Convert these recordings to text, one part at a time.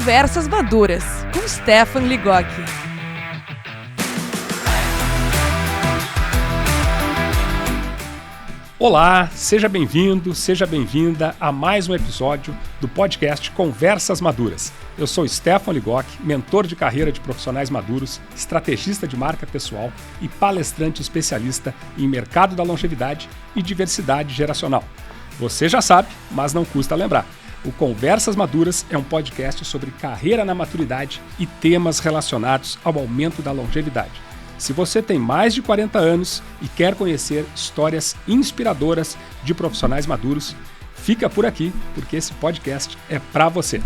Conversas Maduras, com Stefan Ligock. Olá, seja bem-vindo, seja bem-vinda a mais um episódio do podcast Conversas Maduras. Eu sou Stefan Ligock, mentor de carreira de profissionais maduros, estrategista de marca pessoal e palestrante especialista em mercado da longevidade e diversidade geracional. Você já sabe, mas não custa lembrar. O Conversas Maduras é um podcast sobre carreira na maturidade e temas relacionados ao aumento da longevidade. Se você tem mais de 40 anos e quer conhecer histórias inspiradoras de profissionais maduros, fica por aqui, porque esse podcast é para você.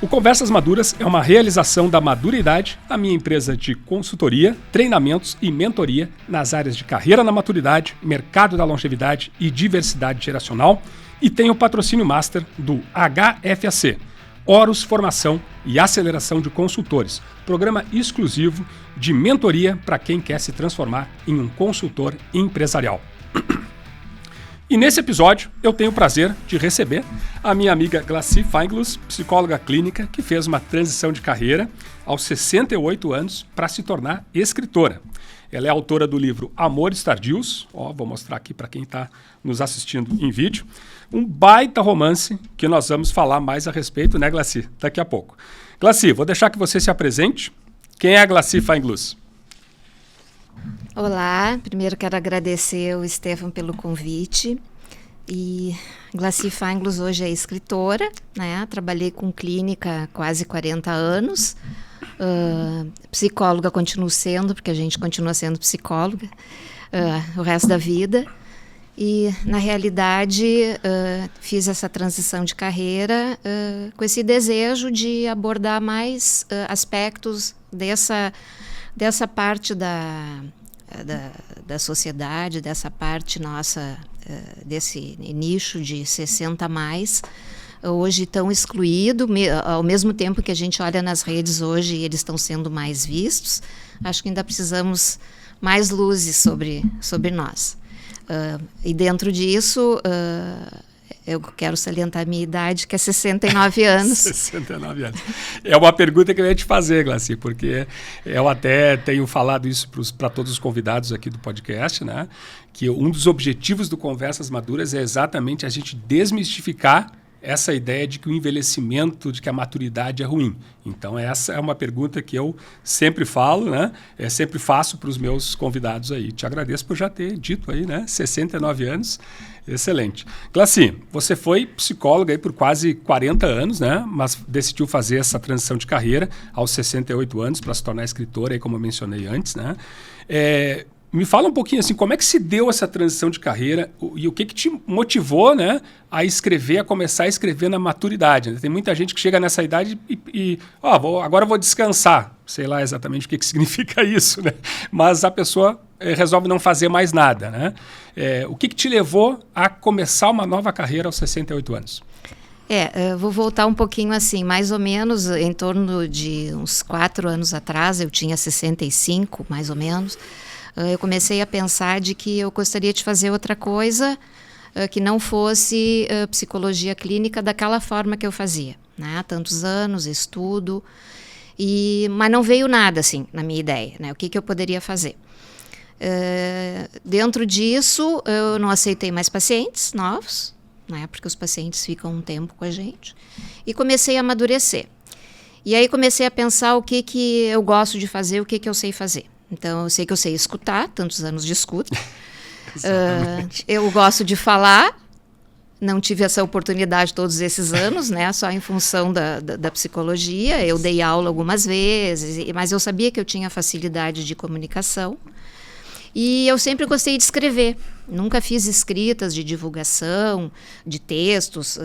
O Conversas Maduras é uma realização da Maduridade, a minha empresa de consultoria, treinamentos e mentoria nas áreas de carreira na maturidade, mercado da longevidade e diversidade geracional, e tem o patrocínio master do HFAC, Horus Formação e Aceleração de Consultores, programa exclusivo de mentoria para quem quer se transformar em um consultor empresarial. E nesse episódio eu tenho o prazer de receber a minha amiga Glacy Feinglus, psicóloga clínica, que fez uma transição de carreira aos 68 anos para se tornar escritora. Ela é autora do livro Amores Tardios, vou mostrar aqui para quem está nos assistindo em vídeo, um baita romance que nós vamos falar mais a respeito, né, Glacy? Daqui a pouco. Glacy, vou deixar que você se apresente. Quem é a Glacy Feinglus? Olá, primeiro quero agradecer ao Stefan pelo convite. E Glacy Feinglus hoje é escritora, né? Trabalhei com clínica há quase 40 anos. Psicóloga continuo sendo, porque a gente continua sendo psicóloga o resto da vida. E, na realidade, fiz essa transição de carreira com esse desejo de abordar mais aspectos dessa parte da sociedade, dessa parte nossa, desse nicho de 60 a mais, hoje tão excluído, ao mesmo tempo que a gente olha nas redes hoje e eles estão sendo mais vistos. Acho que ainda precisamos mais luzes sobre nós. E dentro disso, eu quero salientar a minha idade, que é 69 anos. 69 anos. É uma pergunta que eu ia te fazer, Glacy, porque eu até tenho falado isso para todos os convidados aqui do podcast, né? Que um dos objetivos do Conversas Maduras é exatamente a gente desmistificar essa ideia de que o envelhecimento, de que a maturidade é ruim. Então, essa é uma pergunta que eu sempre falo, né? Sempre faço para os meus convidados aí. Te agradeço por já ter dito aí, né? 69 anos, excelente. Glacy, você foi psicóloga aí por quase 40 anos, né? Mas decidiu fazer essa transição de carreira aos 68 anos para se tornar escritora, aí, como eu mencionei antes, né? Me fala um pouquinho assim, como é que se deu essa transição de carreira e o que te motivou, né, a escrever, a começar a escrever na maturidade, né? Tem muita gente que chega nessa idade agora eu vou descansar. Sei lá exatamente o que significa isso, né? Mas a pessoa resolve não fazer mais nada, né? O que te levou a começar uma nova carreira aos 68 anos? Vou voltar um pouquinho assim, mais ou menos em torno de uns 4 anos atrás, eu tinha 65, mais ou menos. Eu comecei a pensar de que eu gostaria de fazer outra coisa que não fosse psicologia clínica daquela forma que eu fazia, né? Há tantos anos, estudo, mas não veio nada assim na minha ideia, né? O que eu poderia fazer? Dentro disso, eu não aceitei mais pacientes novos, né? Porque os pacientes ficam um tempo com a gente, e comecei a amadurecer. E aí comecei a pensar o que eu gosto de fazer, o que eu sei fazer. Então, eu sei que eu sei escutar, tantos anos de escuta. Eu gosto de falar, não tive essa oportunidade todos esses anos, né? Só em função da psicologia. Eu dei aula algumas vezes, mas eu sabia que eu tinha facilidade de comunicação. E eu sempre gostei de escrever. Nunca fiz escritas de divulgação, de textos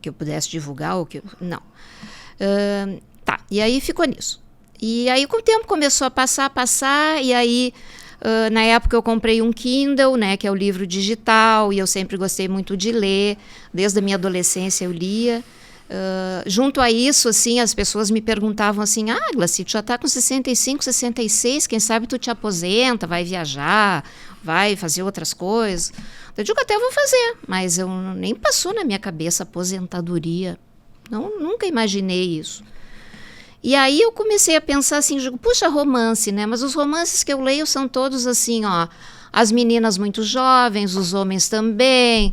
que eu pudesse divulgar. Não. E aí ficou nisso. E aí com o tempo começou a passar, e aí na época eu comprei um Kindle, né, que é o livro digital, e eu sempre gostei muito de ler, desde a minha adolescência eu lia. Junto a isso, assim, as pessoas me perguntavam assim, Glacy, tu já está com 65, 66, quem sabe tu te aposenta, vai viajar, vai fazer outras coisas. Eu digo, até vou fazer, mas nem passou na minha cabeça aposentadoria. Nunca imaginei isso. E aí eu comecei a pensar assim, digo, puxa, romance, né? Mas os romances que eu leio são todos assim, ó, as meninas muito jovens, os homens também,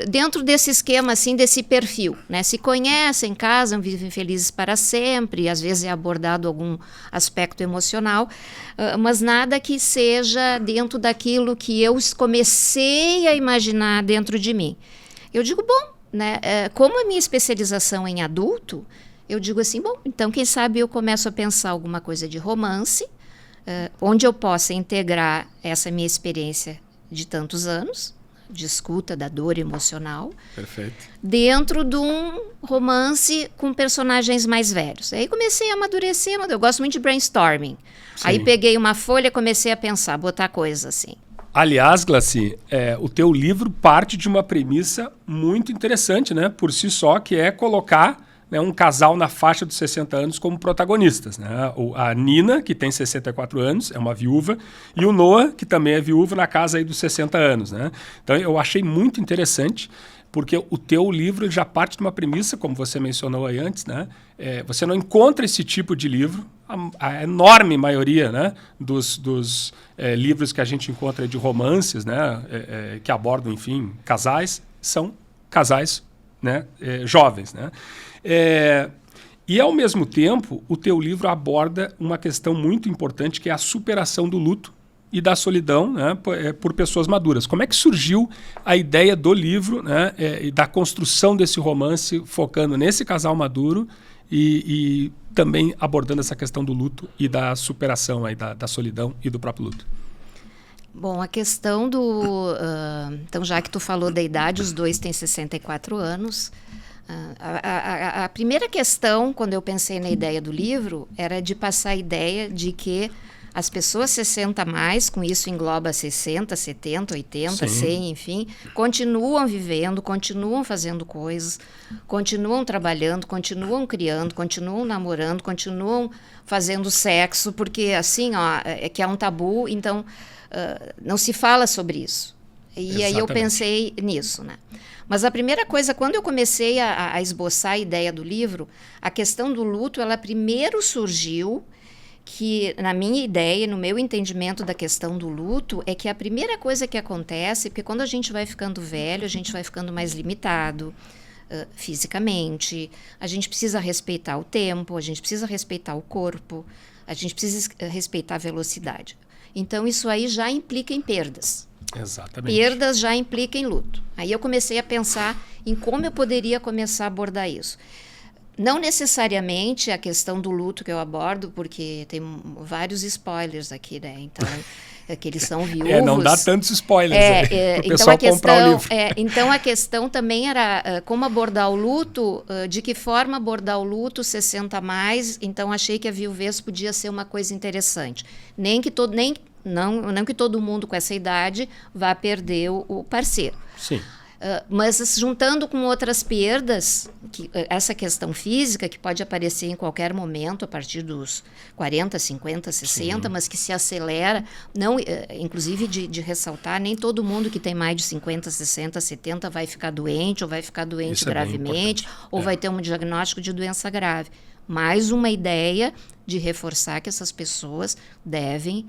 dentro desse esquema, assim, desse perfil, né? Se conhecem, casam, vivem felizes para sempre, e às vezes é abordado algum aspecto emocional, mas nada que seja dentro daquilo que eu comecei a imaginar dentro de mim. Eu digo, bom, né? Como a minha especialização é em adulto, eu digo assim, bom, então quem sabe eu começo a pensar alguma coisa de romance, onde eu possa integrar essa minha experiência de tantos anos, de escuta da dor emocional, Perfeito. dentro de um romance com personagens mais velhos. Aí comecei a amadurecer, eu gosto muito de brainstorming. Sim. Aí peguei uma folha, comecei a pensar, botar coisas assim. Aliás, Glaci, o teu livro parte de uma premissa muito interessante, né? Por si só, que é colocar, né, um casal na faixa dos 60 anos como protagonistas, né? A Nina, que tem 64 anos, é uma viúva, e o Noah, que também é viúvo, na casa aí dos 60 anos, né? Então eu achei muito interessante, porque o teu livro ele já parte de uma premissa, como você mencionou aí antes, né? Você não encontra esse tipo de livro, a enorme maioria, né, dos livros que a gente encontra de romances, né, que abordam, enfim, casais, são casais, né, jovens, né? E, ao mesmo tempo, o teu livro aborda uma questão muito importante, que é a superação do luto e da solidão, né, por pessoas maduras. Como é que surgiu a ideia do livro, né, e da construção desse romance, focando nesse casal maduro e também abordando essa questão do luto e da superação aí, da solidão e do próprio luto? Bom, a questão do... então, já que tu falou da idade, os dois têm 64 anos. A primeira questão, quando eu pensei na ideia do livro, era de passar a ideia de que as pessoas 60 a mais, com isso engloba 60, 70, 80, Sim. 100, enfim, continuam vivendo, continuam fazendo coisas, continuam trabalhando, continuam criando, continuam namorando, continuam fazendo sexo, porque assim, ó, que é um tabu, então não se fala sobre isso. E aí eu pensei nisso, né? Mas a primeira coisa, quando eu comecei a esboçar a ideia do livro, a questão do luto, ela primeiro surgiu, que na minha ideia, no meu entendimento da questão do luto, é que a primeira coisa que acontece, porque quando a gente vai ficando velho, a gente vai ficando mais limitado fisicamente, a gente precisa respeitar o tempo, a gente precisa respeitar o corpo, a gente precisa respeitar a velocidade. Então, isso aí já implica em perdas. Exatamente. Perdas já implicam em luto. Aí eu comecei a pensar em como eu poderia começar a abordar isso. Não necessariamente a questão do luto que eu abordo, porque tem vários spoilers aqui, né? Então, que eles são viúvos. Não dá tantos spoilers para o pessoal comprar o livro. Então, a questão também era como abordar o luto, de que forma abordar o luto 60 a mais. Então, achei que a viuvez podia ser uma coisa interessante. Não que todo mundo com essa idade vá perder o parceiro. Sim. Mas juntando com outras perdas, essa questão física, que pode aparecer em qualquer momento, a partir dos 40, 50, 60, sim, mas que se acelera, inclusive de ressaltar, nem todo mundo que tem mais de 50, 60, 70 vai ficar doente, ou vai ficar doente gravemente, ou vai ter um diagnóstico de doença grave. Mais uma ideia de reforçar que essas pessoas devem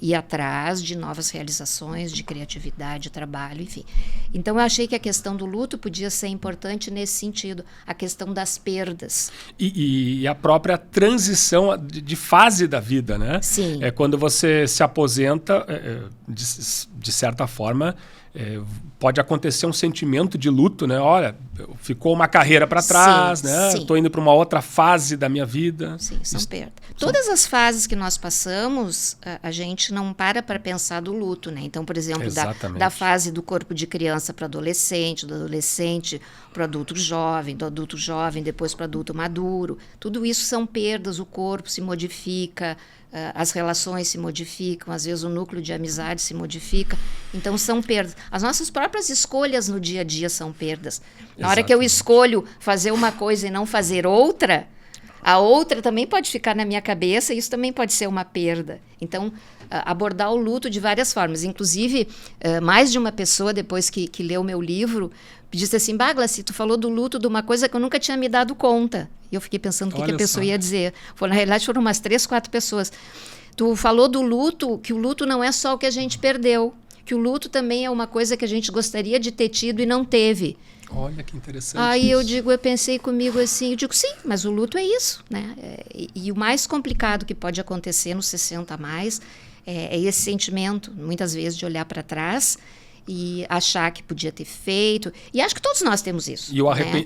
ir atrás de novas realizações, de criatividade, de trabalho, enfim. Então, eu achei que a questão do luto podia ser importante nesse sentido, a questão das perdas. E a própria transição de fase da vida, né? Sim. Quando você se aposenta, de certa forma, pode acontecer um sentimento de luto, né? Olha, ficou uma carreira para trás, sim, né? Estou indo para uma outra fase da minha vida. Sim, são perdas. Todas as fases que nós passamos, a gente não para pensar do luto, né? Então, por exemplo, da fase do corpo de criança para adolescente, do adolescente para o adulto jovem, do adulto jovem depois para o adulto maduro. Tudo isso são perdas, o corpo se modifica, as relações se modificam, às vezes o núcleo de amizade se modifica. Então, são perdas. As nossas próprias escolhas no dia a dia são perdas. Na hora que eu escolho fazer uma coisa e não fazer outra, A outra também pode ficar na minha cabeça e isso também pode ser uma perda. Então, abordar o luto de várias formas. Inclusive, mais de uma pessoa, depois que leu o meu livro, disse assim, Glaci, tu falou do luto de uma coisa que eu nunca tinha me dado conta. E eu fiquei pensando o que a pessoa ia dizer. Na realidade, foram umas 3, 4 pessoas. Tu falou do luto, que o luto não é só o que a gente perdeu, que o luto também é uma coisa que a gente gostaria de ter tido e não teve. Olha que interessante. Aí eu pensei comigo assim, sim, mas o luto é isso, né? E o mais complicado que pode acontecer nos 60 a mais é esse sentimento, muitas vezes, de olhar para trás e achar que podia ter feito. E acho que todos nós temos isso. E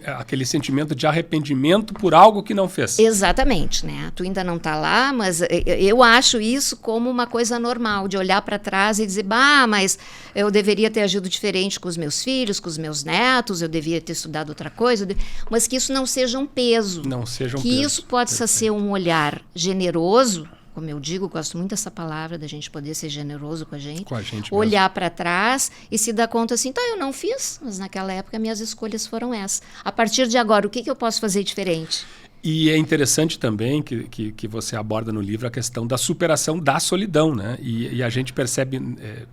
aquele sentimento de arrependimento por algo que não fez. Exatamente, né? Tu ainda não está lá, mas eu acho isso como uma coisa normal, de olhar para trás e dizer, mas eu deveria ter agido diferente com os meus filhos, com os meus netos, eu deveria ter estudado outra coisa, mas que isso não seja um peso. Não seja um peso. Que isso possa ser um olhar generoso, como eu digo, gosto muito dessa palavra, da gente poder ser generoso com a gente olhar para trás e se dar conta assim, eu não fiz, mas naquela época minhas escolhas foram essas. A partir de agora, o que eu posso fazer diferente? E é interessante também que você aborda no livro a questão da superação da solidão, né? E a gente percebe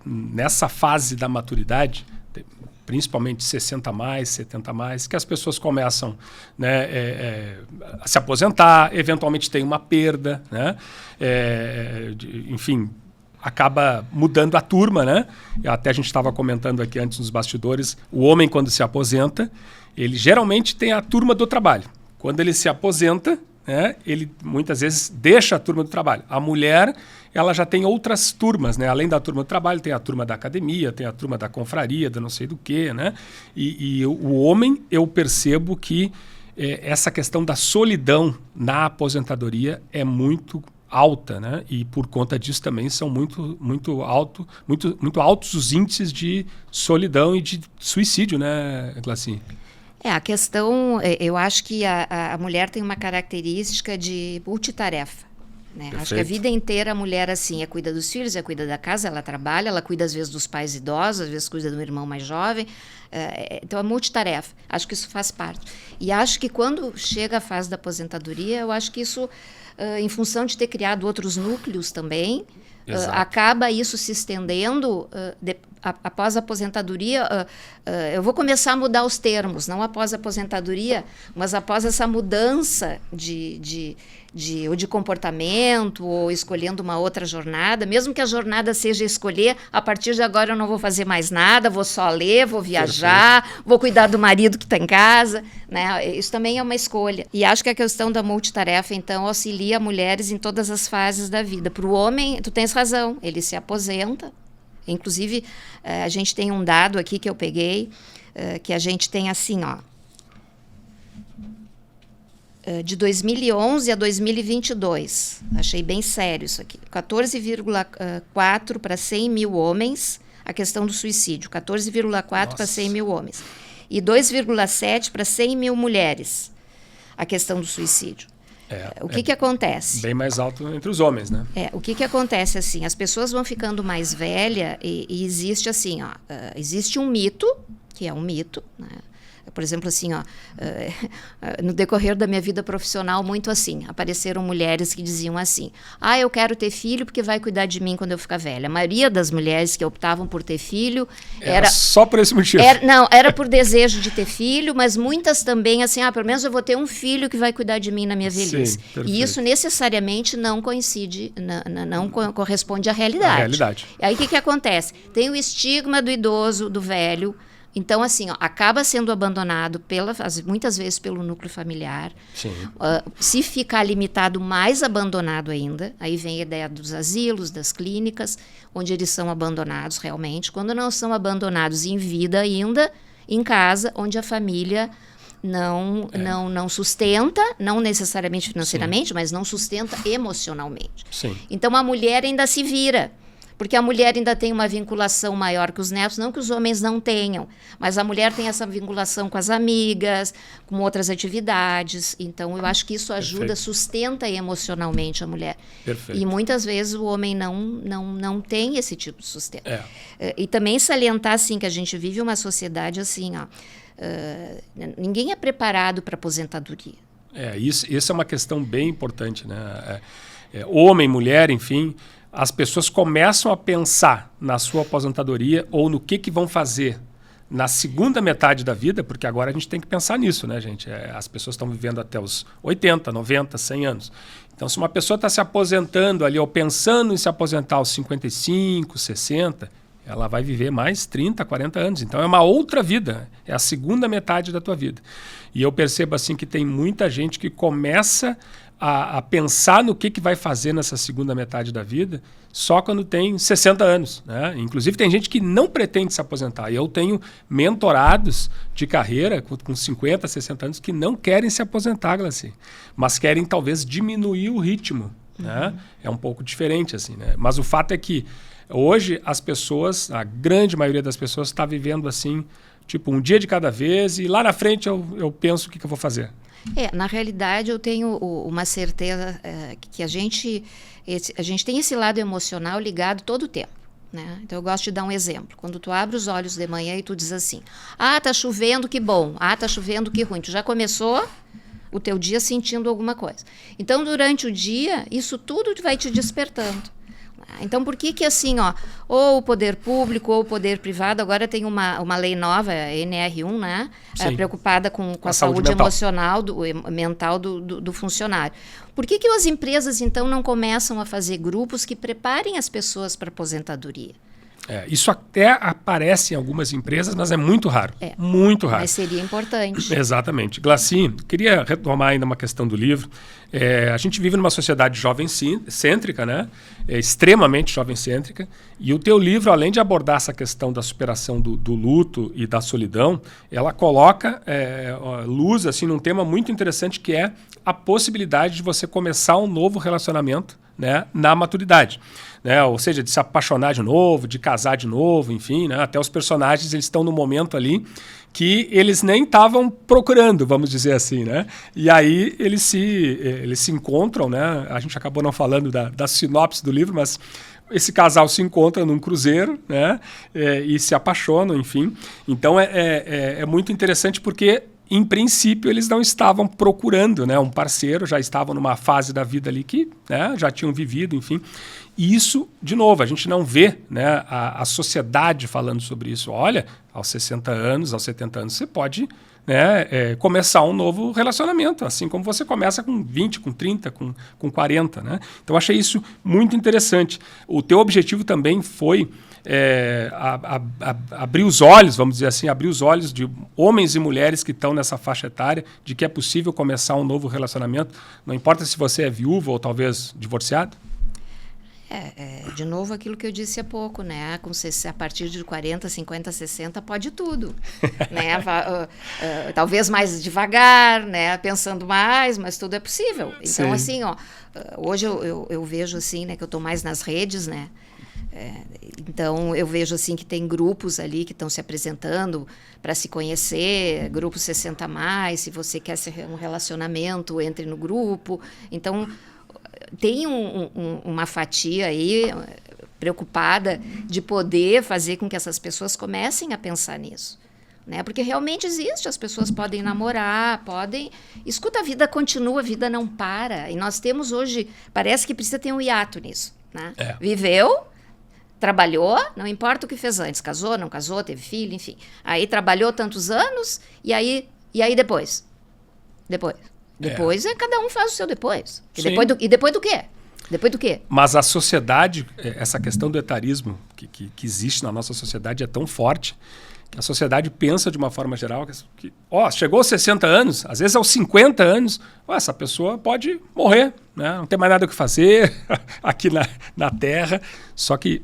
nessa fase da maturidade, principalmente 60 a mais, 70 a mais, que as pessoas começam, né, a se aposentar, eventualmente tem uma perda, né? Enfim, acaba mudando a turma, né? Até a gente estava comentando aqui antes nos bastidores, o homem quando se aposenta, ele geralmente tem a turma do trabalho. Quando ele se aposenta, né, ele muitas vezes deixa a turma do trabalho. A mulher, ela já tem outras turmas, né? Além da turma do trabalho, tem a turma da academia, tem a turma da confraria, da não sei do quê, né? E o homem, eu percebo que essa questão da solidão na aposentadoria é muito alta, né? E por conta disso também são muito altos os índices de solidão e de suicídio, né, Glaci? A questão, eu acho que a mulher tem uma característica de multitarefa. Né? Acho que a vida inteira a mulher assim, cuida dos filhos, cuida da casa, ela trabalha, ela cuida às vezes dos pais idosos, às vezes cuida do irmão mais jovem. Então é multitarefa. Acho que isso faz parte. E acho que quando chega a fase da aposentadoria, eu acho que isso, em função de ter criado outros núcleos também, acaba isso se estendendo após a aposentadoria. Eu vou começar a mudar os termos, não após a aposentadoria, mas após essa mudança ou de comportamento, ou escolhendo uma outra jornada, mesmo que a jornada seja escolher, a partir de agora eu não vou fazer mais nada, vou só ler, vou viajar, vou cuidar do marido que está em casa, né? Isso também é uma escolha. E acho que a questão da multitarefa, então, auxilia mulheres em todas as fases da vida. Para o homem, tu tens razão, ele se aposenta. Inclusive, a gente tem um dado aqui que eu peguei, que a gente tem assim, de 2011 a 2022, achei bem sério isso aqui, 14,4 para 100 mil homens, a questão do suicídio, 14,4 para 100 mil homens, e 2,7 para 100 mil mulheres, a questão do suicídio. O que acontece? Bem mais alto entre os homens, né? O que acontece assim? As pessoas vão ficando mais velhas e existe assim, existe um mito, que é um mito, né? Por exemplo, assim, no decorrer da minha vida profissional, muito assim, apareceram mulheres que diziam assim, eu quero ter filho porque vai cuidar de mim quando eu ficar velha. A maioria das mulheres que optavam por ter filho era só por esse motivo. Era por desejo de ter filho, mas muitas também assim, pelo menos eu vou ter um filho que vai cuidar de mim na minha velhice. Sim, e isso necessariamente não coincide, não corresponde à realidade. E aí o que acontece? Tem o estigma do idoso, do velho. Então, assim, acaba sendo abandonado muitas vezes pelo núcleo familiar. Sim. Se ficar limitado, mais abandonado ainda. Aí vem a ideia dos asilos, das clínicas, onde eles são abandonados realmente. Quando não são abandonados em vida ainda, em casa, onde a família não sustenta, não necessariamente financeiramente, sim, mas não sustenta emocionalmente. Sim. Então, a mulher ainda se vira. Porque a mulher ainda tem uma vinculação maior que os netos, não que os homens não tenham, mas a mulher tem essa vinculação com as amigas, com outras atividades. Então, eu acho que isso ajuda, perfeito, sustenta emocionalmente a mulher. Perfeito. E muitas vezes o homem não tem esse tipo de sustento. E também salientar, assim, que a gente vive uma sociedade assim, ninguém é preparado para aposentadoria. Isso é uma questão bem importante, né? Homem, mulher, enfim, as pessoas começam a pensar na sua aposentadoria ou no que vão fazer na segunda metade da vida, porque agora a gente tem que pensar nisso, né, gente? As pessoas estão vivendo até os 80, 90, 100 anos. Então, se uma pessoa está se aposentando ali, ou pensando em se aposentar aos 55, 60, ela vai viver mais 30, 40 anos. Então, é uma outra vida. É a segunda metade da tua vida. E eu percebo assim que tem muita gente que começa a pensar no que vai fazer nessa segunda metade da vida só quando tem 60 anos. Né? Inclusive, tem gente que não pretende se aposentar. E eu tenho mentorados de carreira com 50, 60 anos que não querem se aposentar, Glaci, mas querem talvez diminuir o ritmo. Né? É um pouco diferente, assim, né? Mas o fato é que hoje as pessoas, a grande maioria das pessoas está vivendo assim, tipo, um dia de cada vez, e lá na frente eu penso o que eu vou fazer. Na realidade, eu tenho uma certeza que a gente tem esse lado emocional ligado todo o tempo. Né? Então, eu gosto de dar um exemplo. Quando tu abre os olhos de manhã e tu diz assim, tá chovendo, que bom. Tá chovendo, que ruim. Tu já começou o teu dia sentindo alguma coisa. Então, durante o dia, isso tudo vai te despertando. Então, por que assim, ou o poder público ou o poder privado, agora tem uma lei nova, a NR1, né? Preocupada com a saúde emocional, mental do funcionário. Por que as empresas, então, não começam a fazer grupos que preparem as pessoas para a aposentadoria? Isso até aparece em algumas empresas, mas é muito raro. Muito raro. Mas seria importante. Exatamente. Glaci, queria retomar ainda uma questão do livro. A gente vive numa sociedade jovem-cêntrica, né? Extremamente jovem-cêntrica. E o teu livro, além de abordar essa questão da superação do luto e da solidão, ela coloca luz assim, num tema muito interessante que é a possibilidade de você começar um novo relacionamento, né, na maturidade. Né? Ou seja, de se apaixonar de novo, de casar de novo, enfim, né? Até os personagens eles estão no momento ali que eles nem estavam procurando, vamos dizer assim, né? E aí eles se encontram, né? A gente acabou não falando da sinopse do livro, mas esse casal se encontra num cruzeiro, né? E se apaixonam, enfim. Então é muito interessante porque em princípio, eles não estavam procurando, né, um parceiro, já estavam numa fase da vida ali que, né, já tinham vivido, enfim. E isso, de novo, a gente não vê, né, a sociedade falando sobre isso. Olha, aos 60 anos, aos 70 anos, você pode, né, começar um novo relacionamento, assim como você começa com 20, com 30, com 40. Né? Então, achei isso muito interessante. O teu objetivo também foi abrir os olhos, vamos dizer assim, abrir os olhos de homens e mulheres que estão nessa faixa etária, de que é possível começar um novo relacionamento, não importa se você é viúvo ou talvez divorciado? De novo aquilo que eu disse há pouco, né? A partir de 40, 50, 60 pode tudo. Né? Talvez mais devagar, né? Pensando mais, mas tudo é possível. Então, assim, hoje eu vejo assim, né, que eu estou mais nas redes, né? Então, eu vejo assim que tem grupos ali que estão se apresentando para se conhecer, grupo 60+, se você quer ser um relacionamento, entre no grupo. Então, tem uma fatia aí preocupada de poder fazer com que essas pessoas comecem a pensar nisso. Né? Porque realmente existe, as pessoas podem namorar, Escuta, a vida continua, a vida não para. E nós temos hoje, parece que precisa ter um hiato nisso. Né? Viveu, trabalhou, não importa o que fez antes, casou, não casou, teve filho, enfim. Aí trabalhou tantos anos, e aí depois? Depois cada um faz o seu depois. E depois do quê? Depois do quê? Mas a sociedade, essa questão do etarismo que existe na nossa sociedade é tão forte que a sociedade pensa de uma forma geral que chegou aos 60 anos, às vezes aos 50 anos, essa pessoa pode morrer, né? Não tem mais nada o que fazer aqui na Terra. Só que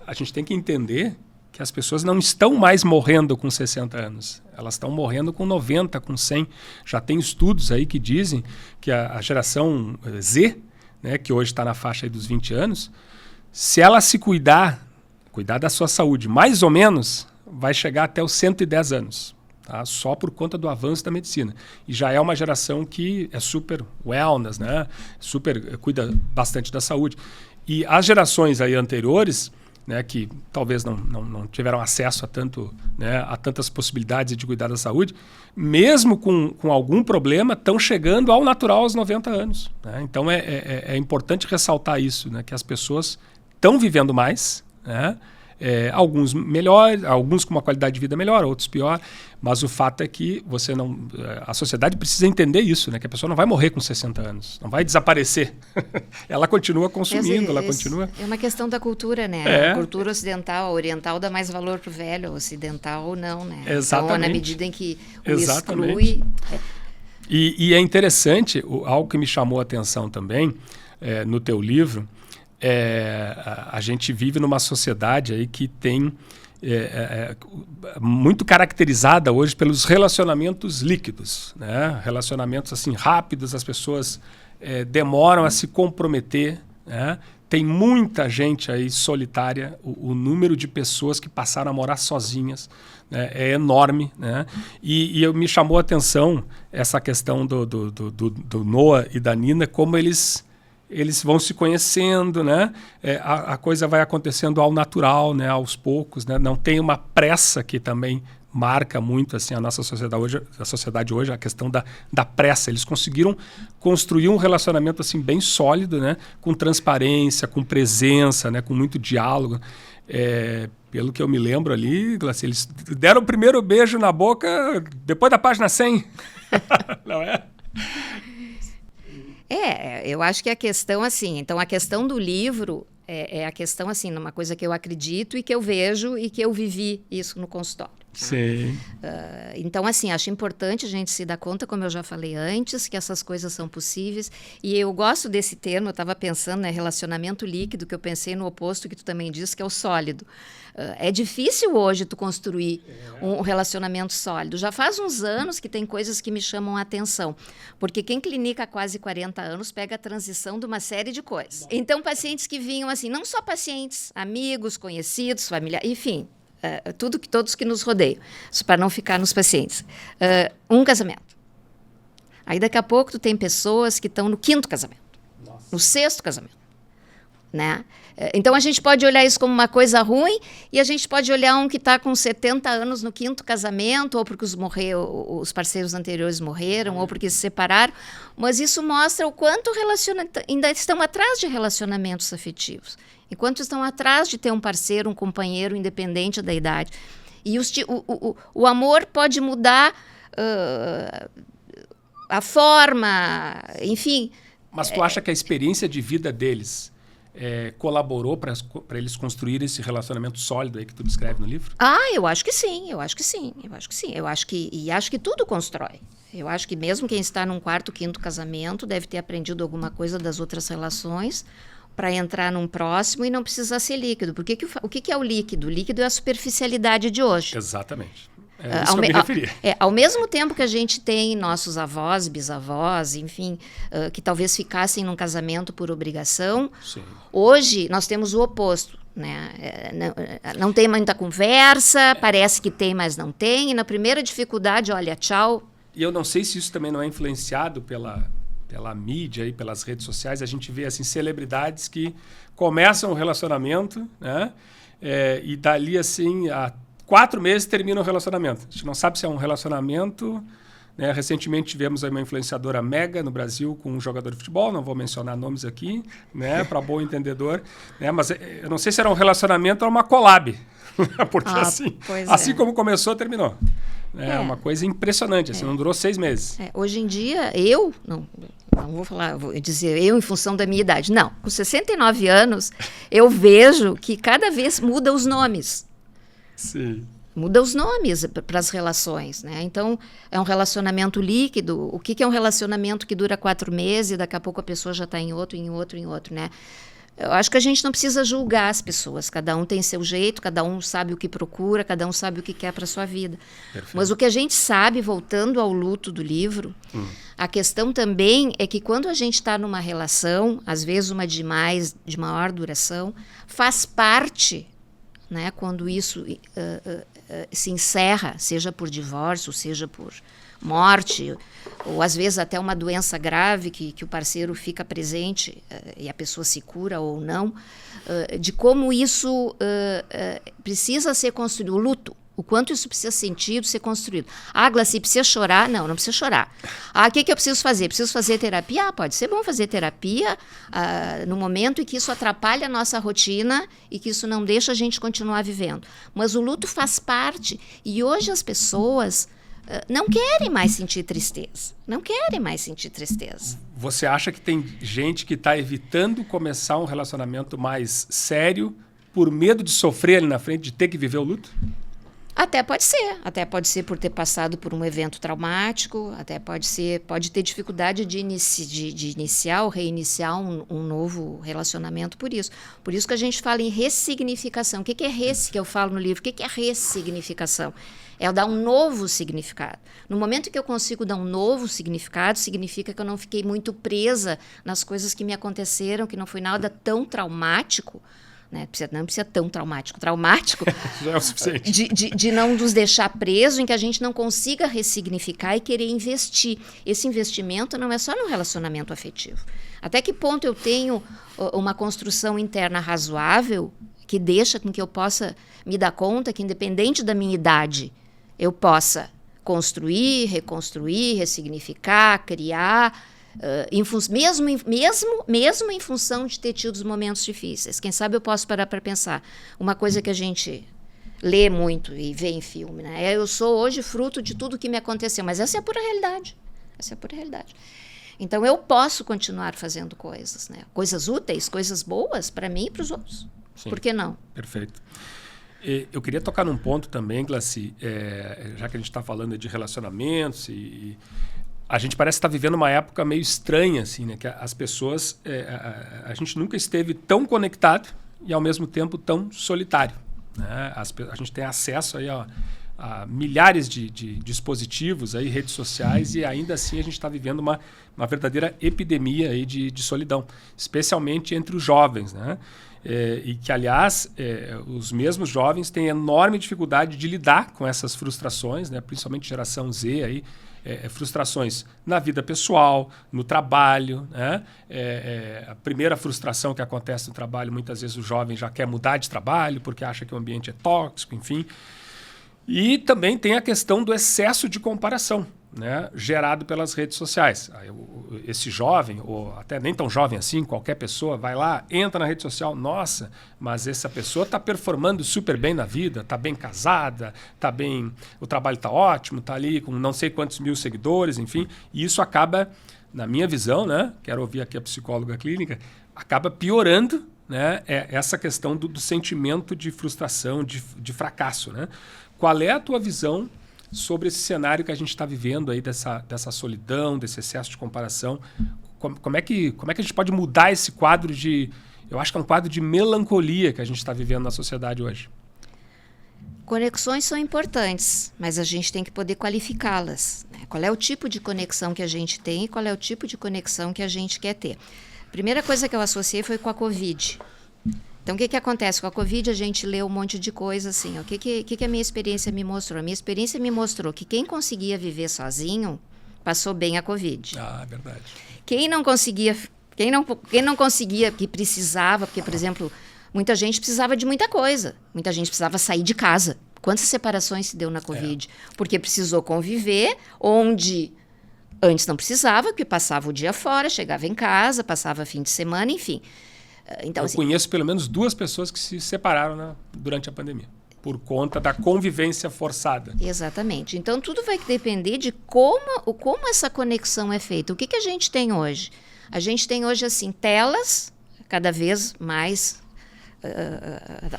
a gente tem que entender que as pessoas não estão mais morrendo com 60 anos. Elas estão morrendo com 90, com 100. Já tem estudos aí que dizem que a geração Z, né, que hoje está na faixa aí dos 20 anos, se ela se cuidar da sua saúde, mais ou menos, vai chegar até os 110 anos. Tá? Só por conta do avanço da medicina. E já é uma geração que é super wellness, né? Cuida bastante da saúde. E as gerações aí anteriores né, que talvez não tiveram acesso a tanto, né, a tantas possibilidades de cuidar da saúde, mesmo com algum problema, estão chegando ao natural aos 90 anos. Né? Então é importante ressaltar isso, né, que as pessoas estão vivendo mais, né? Alguns melhor, alguns com uma qualidade de vida melhor, outros pior, mas o fato é que a sociedade precisa entender isso, né? Que a pessoa não vai morrer com 60 anos, não vai desaparecer. Ela continua consumindo, ela continua... É uma questão da cultura, né? A cultura ocidental, a oriental dá mais valor para o velho, a ocidental não, né? Exatamente. Então, na medida em que o Exatamente. exclui... E é interessante, algo que me chamou a atenção também, no teu livro, a gente vive numa sociedade aí que tem muito caracterizada hoje pelos relacionamentos líquidos, né? Relacionamentos assim rápidos, as pessoas demoram a se comprometer, né? Tem muita gente aí solitária, o número de pessoas que passaram a morar sozinhas, né, é enorme, né? E me chamou a atenção essa questão do Noah e da Nina, como eles vão se conhecendo, né? A coisa vai acontecendo ao natural, né? Aos poucos, né? Não tem uma pressa que também marca muito assim, a nossa sociedade hoje, a questão da pressa. Eles conseguiram construir um relacionamento assim, bem sólido, né? Com transparência, com presença, né? Com muito diálogo. Pelo que eu me lembro ali, Glaci, eles deram o primeiro beijo na boca depois da página 100. Não é? Eu acho que a questão, assim, então a questão do livro é a questão, assim, numa coisa que eu acredito e que eu vejo e que eu vivi isso no consultório. Sim. Então, assim, acho importante a gente se dar conta, como eu já falei antes, que essas coisas são possíveis. E eu gosto desse termo, eu estava pensando, né, relacionamento líquido, que eu pensei no oposto que tu também disse, que é o sólido. É difícil hoje tu construir um relacionamento sólido. Já faz uns anos que tem coisas que me chamam a atenção, porque quem clinica há quase 40 anos pega a transição de uma série de coisas. Então, pacientes que vinham assim, não só pacientes, amigos, conhecidos, familiares, enfim, todos que nos rodeiam, para não ficar nos pacientes. Um casamento. Aí, daqui a pouco, tu tem pessoas que estão no 5º casamento, no 6º casamento. Né? Então, a gente pode olhar isso como uma coisa ruim e a gente pode olhar um que está com 70 anos no 5º casamento, ou porque os parceiros anteriores morreram, ou porque se separaram. Mas isso mostra o quanto ainda estão atrás de relacionamentos afetivos. Enquanto estão atrás de ter um parceiro, um companheiro, independente da idade. E o amor pode mudar a forma, enfim. Mas tu acha que a experiência de vida deles colaborou para eles construírem esse relacionamento sólido aí que tu descreve no livro? Eu acho que sim, eu acho que sim. Acho que tudo constrói. Eu acho que mesmo quem está num 4º, 5º casamento deve ter aprendido alguma coisa das outras relações para entrar num próximo e não precisar ser líquido. Porque o que é o líquido? O líquido é a superficialidade de hoje. Exatamente. Isso que eu me referi. Ao mesmo tempo que a gente tem nossos avós, bisavós, enfim, que talvez ficassem num casamento por obrigação, sim, hoje nós temos o oposto. Né? Não tem muita conversa, parece que tem, mas não tem. E na primeira dificuldade, olha, tchau. E eu não sei se isso também não é influenciado pela mídia e pelas redes sociais. A gente vê assim, celebridades que começam um relacionamento, né? E dali assim, a 4 meses termina o relacionamento. A gente não sabe se é um relacionamento, né? Recentemente tivemos aí uma influenciadora mega no Brasil com um jogador de futebol, não vou mencionar nomes aqui, né? Para bom entendedor, né? Mas eu não sei se era um relacionamento ou uma collab, porque assim como começou, terminou. É uma coisa impressionante, assim, não durou 6 meses. Hoje em dia, eu não vou falar, vou dizer eu em função da minha idade. Não, com 69 anos, eu vejo que cada vez muda os nomes. Sim. Muda os nomes para as relações, né? Então, é um relacionamento líquido. O que é um relacionamento que dura 4 meses e daqui a pouco a pessoa já está em outro, né? Eu acho que a gente não precisa julgar as pessoas. Cada um tem seu jeito, cada um sabe o que procura, cada um sabe o que quer para a sua vida. Perfeito. Mas o que a gente sabe, voltando ao luto do livro, a questão também é que quando a gente está numa relação, às vezes uma de maior duração, faz parte, né, quando isso se encerra, seja por divórcio, seja por morte, ou às vezes até uma doença grave que o parceiro fica presente e a pessoa se cura ou não, de como isso precisa ser construído, o luto. O quanto isso precisa ser construído. Glaci, precisa chorar? Não precisa chorar. O que eu preciso fazer? Preciso fazer terapia? Pode ser bom fazer terapia no momento em que isso atrapalha a nossa rotina e que isso não deixa a gente continuar vivendo. Mas o luto faz parte. E hoje as pessoas não querem mais sentir tristeza. Não querem mais sentir tristeza. Você acha que tem gente que está evitando começar um relacionamento mais sério por medo de sofrer ali na frente, de ter que viver o luto? Até pode ser por ter passado por um evento traumático, pode ter dificuldade de iniciar ou reiniciar um novo relacionamento por isso. Por isso que a gente fala em ressignificação. O que é que eu falo no livro? O que é ressignificação? É dar um novo significado. No momento que eu consigo dar um novo significado, significa que eu não fiquei muito presa nas coisas que me aconteceram, que não foi nada tão traumático, né? Não precisa tão traumático já é o suficiente. De não nos deixar preso, em que a gente não consiga ressignificar e querer investir. Esse investimento não é só no relacionamento afetivo. Até que ponto eu tenho uma construção interna razoável que deixa com que eu possa me dar conta que, independente da minha idade, eu possa construir, reconstruir, ressignificar, criar, mesmo em função de ter tido os momentos difíceis. Quem sabe eu posso parar para pensar. Uma coisa que a gente lê muito e vê em filme, né? Eu sou hoje fruto de tudo que me aconteceu, mas essa é a pura realidade. Então eu posso continuar fazendo coisas, né? Coisas úteis, coisas boas para mim e para os outros. Sim, por que não? Perfeito. Eu queria tocar num ponto também, Glaci, já que a gente está falando de relacionamentos e a gente parece estar vivendo uma época meio estranha, assim, né? Que as pessoas... a gente nunca esteve tão conectado e, ao mesmo tempo, tão solitário, né? A gente tem acesso aí a milhares de dispositivos, aí, redes sociais, e ainda assim a gente está vivendo uma verdadeira epidemia aí de solidão, especialmente entre os jovens, né? E que, aliás, os mesmos jovens têm enorme dificuldade de lidar com essas frustrações, né? Principalmente geração Z, aí, frustrações na vida pessoal, no trabalho, né? A primeira frustração que acontece no trabalho, muitas vezes o jovem já quer mudar de trabalho porque acha que o ambiente é tóxico, enfim. E também tem a questão do excesso de comparação, né? Gerado pelas redes sociais. Esse jovem, ou até nem tão jovem assim, qualquer pessoa vai lá, entra na rede social, nossa, mas essa pessoa está performando super bem na vida, está bem casada, está bem, o trabalho está ótimo, está ali com não sei quantos mil seguidores, enfim, e isso acaba, na minha visão, né? Quero ouvir aqui a psicóloga clínica, acaba piorando, né? Essa questão do sentimento de frustração, de fracasso, né? Qual é a tua visão sobre esse cenário que a gente está vivendo aí dessa solidão, desse excesso de comparação? Como é que a gente pode mudar esse quadro de... Eu acho que é um quadro de melancolia que a gente está vivendo na sociedade hoje. Conexões são importantes, mas a gente tem que poder qualificá-las, né? Qual é o tipo de conexão que a gente tem e qual é o tipo de conexão que a gente quer ter. A primeira coisa que eu associei foi com a Covid. Então, o que acontece? Com a Covid, a gente lê um monte de coisa assim. O que a minha experiência me mostrou? A minha experiência me mostrou que quem conseguia viver sozinho passou bem a Covid. Ah, verdade. Quem não conseguia, que precisava, porque, por exemplo, muita gente precisava de muita coisa. Muita gente precisava sair de casa. Quantas separações se deu na Covid? Porque precisou conviver, onde antes não precisava, porque passava o dia fora, chegava em casa, passava fim de semana, enfim. Então, eu conheço pelo menos 2 pessoas que se separaram durante a pandemia, por conta da convivência forçada. Exatamente. Então, tudo vai depender de como essa conexão é feita. O que a gente tem hoje? A gente tem hoje, assim, telas cada vez mais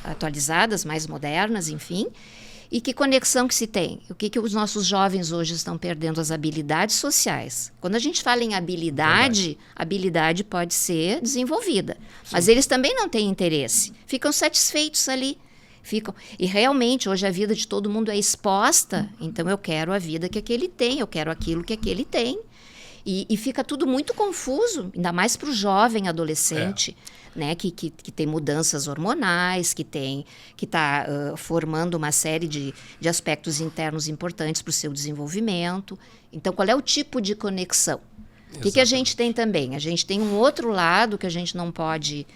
atualizadas, mais modernas, enfim. E que conexão que se tem? O que os nossos jovens hoje estão perdendo? As habilidades sociais. Quando a gente fala em habilidade, habilidade pode ser desenvolvida. Sim. Mas eles também não têm interesse. Ficam satisfeitos ali. E realmente, hoje a vida de todo mundo é exposta. Então, eu quero a vida que aquele tem. Eu quero aquilo que aquele tem. E fica tudo muito confuso, ainda mais para o jovem adolescente, né, que tem mudanças hormonais, que está formando uma série de aspectos internos importantes para o seu desenvolvimento. Então, qual é o tipo de conexão? O que a gente tem também? A gente tem um outro lado que a gente não pode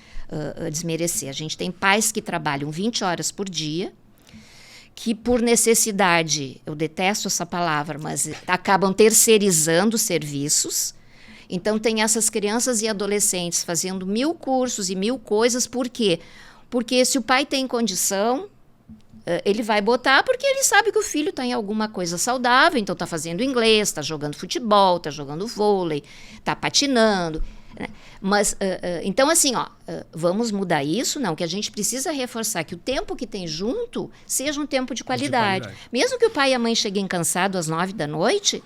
desmerecer. A gente tem pais que trabalham 20 horas por dia, que por necessidade, eu detesto essa palavra, mas acabam terceirizando serviços. Então, tem essas crianças e adolescentes fazendo 1000 cursos e 1000 coisas. Por quê? Porque se o pai tem condição, ele vai botar porque ele sabe que o filho está em alguma coisa saudável, então está fazendo inglês, está jogando futebol, está jogando vôlei, está patinando. Né? Mas, então, assim, vamos mudar isso? Não, que a gente precisa reforçar que o tempo que tem junto seja um tempo de qualidade. Mesmo que o pai e a mãe cheguem cansados às 9 da noite,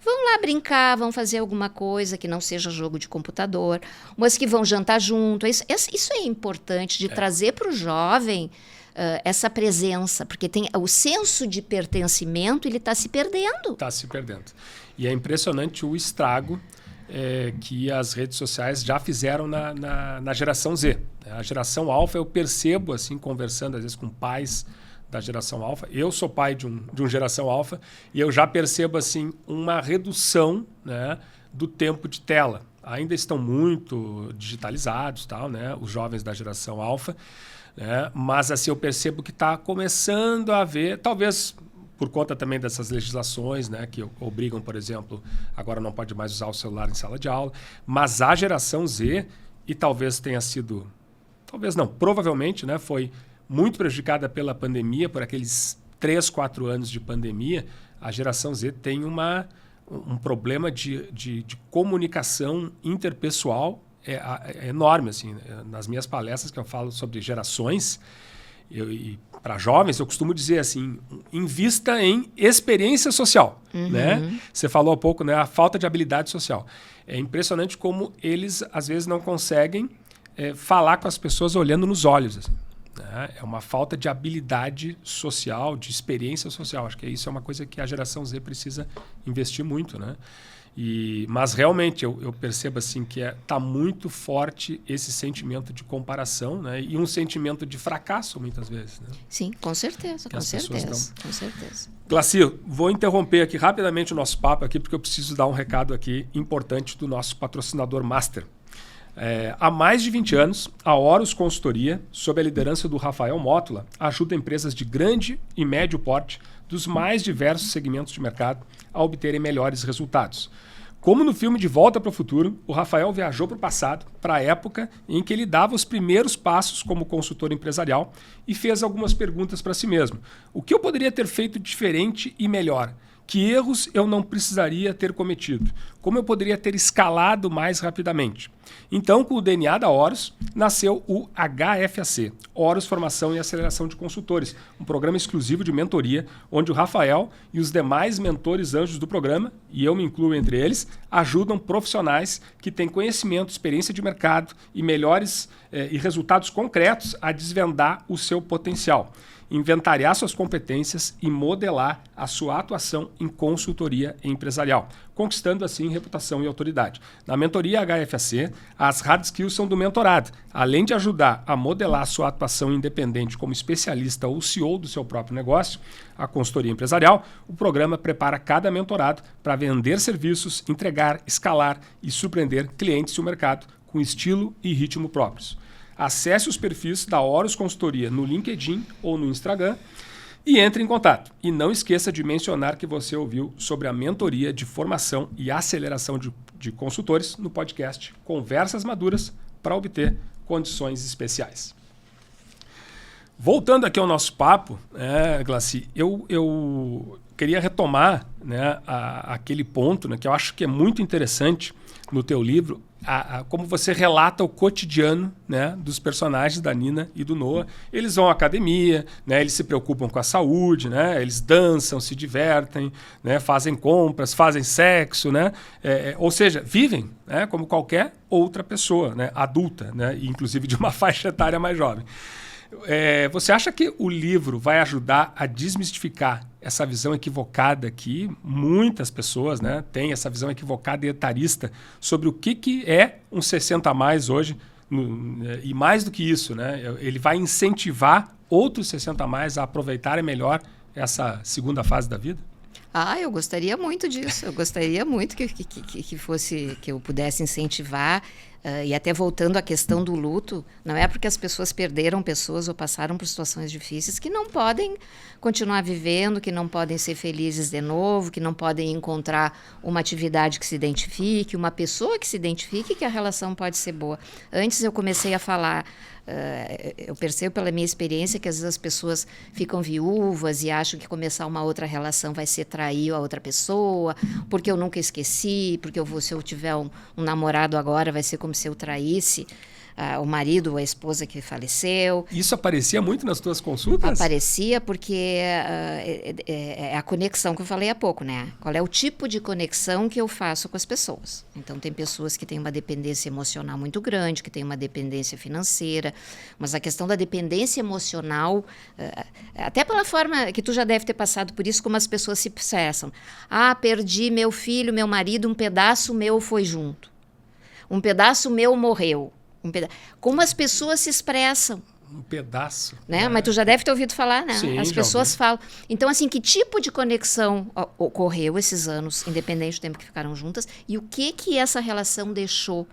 vão lá brincar, vão fazer alguma coisa que não seja jogo de computador, mas que vão jantar junto. Isso é importante de trazer para o jovem essa presença, porque tem o senso de pertencimento, ele está se perdendo. Está se perdendo. E é impressionante o estrago que as redes sociais já fizeram na geração Z. A geração alfa, eu percebo, assim, conversando às vezes com pais da geração alfa. Eu sou pai de um geração alfa e eu já percebo assim uma redução, né, do tempo de tela. Ainda estão muito digitalizados, tal, né, os jovens da geração alfa, né, mas assim eu percebo que está começando a haver, talvez por conta também dessas legislações, né, que obrigam, por exemplo, agora não pode mais usar o celular em sala de aula, mas a geração Z, e talvez tenha sido, talvez não, provavelmente, né, foi muito prejudicada pela pandemia, por aqueles 3, 4 anos de pandemia, a geração Z tem um problema de comunicação interpessoal enorme. Assim, nas minhas palestras que eu falo sobre gerações, e para jovens, eu costumo dizer assim, invista em experiência social. Né? Você falou há pouco, né, a falta de habilidade social. É impressionante como eles, às vezes, não conseguem falar com as pessoas olhando nos olhos. Assim. É uma falta de habilidade social, de experiência social. Acho que isso é uma coisa que a geração Z precisa investir muito, né? Mas realmente eu percebo assim que está muito forte esse sentimento de comparação, né? E um sentimento de fracasso muitas vezes. Né? Sim, com certeza, com certeza. Glaci, vou interromper aqui rapidamente o nosso papo aqui porque eu preciso dar um recado aqui importante do nosso patrocinador Master. Há mais de 20 anos, a Horus Consultoria, sob a liderança do Rafael Mótula, ajuda empresas de grande e médio porte dos mais diversos segmentos de mercado a obterem melhores resultados. Como no filme De Volta para o Futuro, o Rafael viajou para o passado, para a época em que ele dava os primeiros passos como consultor empresarial e fez algumas perguntas para si mesmo. O que eu poderia ter feito diferente e melhor? Que erros eu não precisaria ter cometido? Como eu poderia ter escalado mais rapidamente? Então, com o DNA da Horus, nasceu o HFAC, Horus Formação e Aceleração de Consultores, um programa exclusivo de mentoria, onde o Rafael e os demais mentores anjos do programa, e eu me incluo entre eles, ajudam profissionais que têm conhecimento, experiência de mercado e e resultados concretos a desvendar o seu potencial, inventariar suas competências e modelar a sua atuação em consultoria empresarial, conquistando assim reputação e autoridade. Na mentoria HFAC, as hard skills são do mentorado. Além de ajudar a modelar sua atuação independente como especialista ou CEO do seu próprio negócio, a consultoria empresarial, o programa prepara cada mentorado para vender serviços, entregar, escalar e surpreender clientes e o mercado com estilo e ritmo próprios. Acesse os perfis da Horus Consultoria no LinkedIn ou no Instagram e entre em contato. E não esqueça de mencionar que você ouviu sobre a mentoria de formação e aceleração de consultores no podcast Conversas Maduras para obter condições especiais. Voltando aqui ao nosso papo, Glaci, eu queria retomar, né, aquele ponto, né, que eu acho que é muito interessante no teu livro, como você relata o cotidiano, né, dos personagens da Nina e do Noah. Eles vão à academia, né, eles se preocupam com a saúde, né, eles dançam, se divertem, né, fazem compras, fazem sexo, né, ou seja, vivem, né, como qualquer outra pessoa, né, adulta, né, inclusive de uma faixa etária mais jovem. Você acha que o livro vai ajudar a desmistificar essa visão equivocada que muitas pessoas, né, têm, essa visão equivocada e etarista sobre o que é um 60 a mais hoje? E mais do que isso, né, ele vai incentivar outros 60 a mais a aproveitarem melhor essa segunda fase da vida? Eu gostaria muito disso. Eu gostaria muito que eu pudesse incentivar. E até voltando à questão do luto, não é porque as pessoas perderam pessoas ou passaram por situações difíceis que não podem continuar vivendo, que não podem ser felizes de novo, que não podem encontrar uma atividade que se identifique, uma pessoa que se identifique, que a relação pode ser boa. Antes eu comecei a falar, eu percebo pela minha experiência que às vezes as pessoas ficam viúvas e acham que começar uma outra relação vai ser trair a outra pessoa, porque eu nunca esqueci, porque se eu tiver um namorado agora vai ser como se eu traísse o marido ou a esposa que faleceu. Isso aparecia muito nas tuas consultas? Aparecia porque é a conexão que eu falei há pouco, né? Qual é o tipo de conexão que eu faço com as pessoas? Então, tem pessoas que têm uma dependência emocional muito grande, que têm uma dependência financeira, mas a questão da dependência emocional, até pela forma que tu já deve ter passado por isso, como as pessoas se expressam. Perdi meu filho, meu marido, um pedaço meu foi junto. Um pedaço meu morreu. Como as pessoas se expressam. Um pedaço. Né? Mas tu já deve ter ouvido falar, né? Sim, as pessoas falam. Então, assim, que tipo de conexão ocorreu esses anos, independente do tempo que ficaram juntas, e o que essa relação deixou?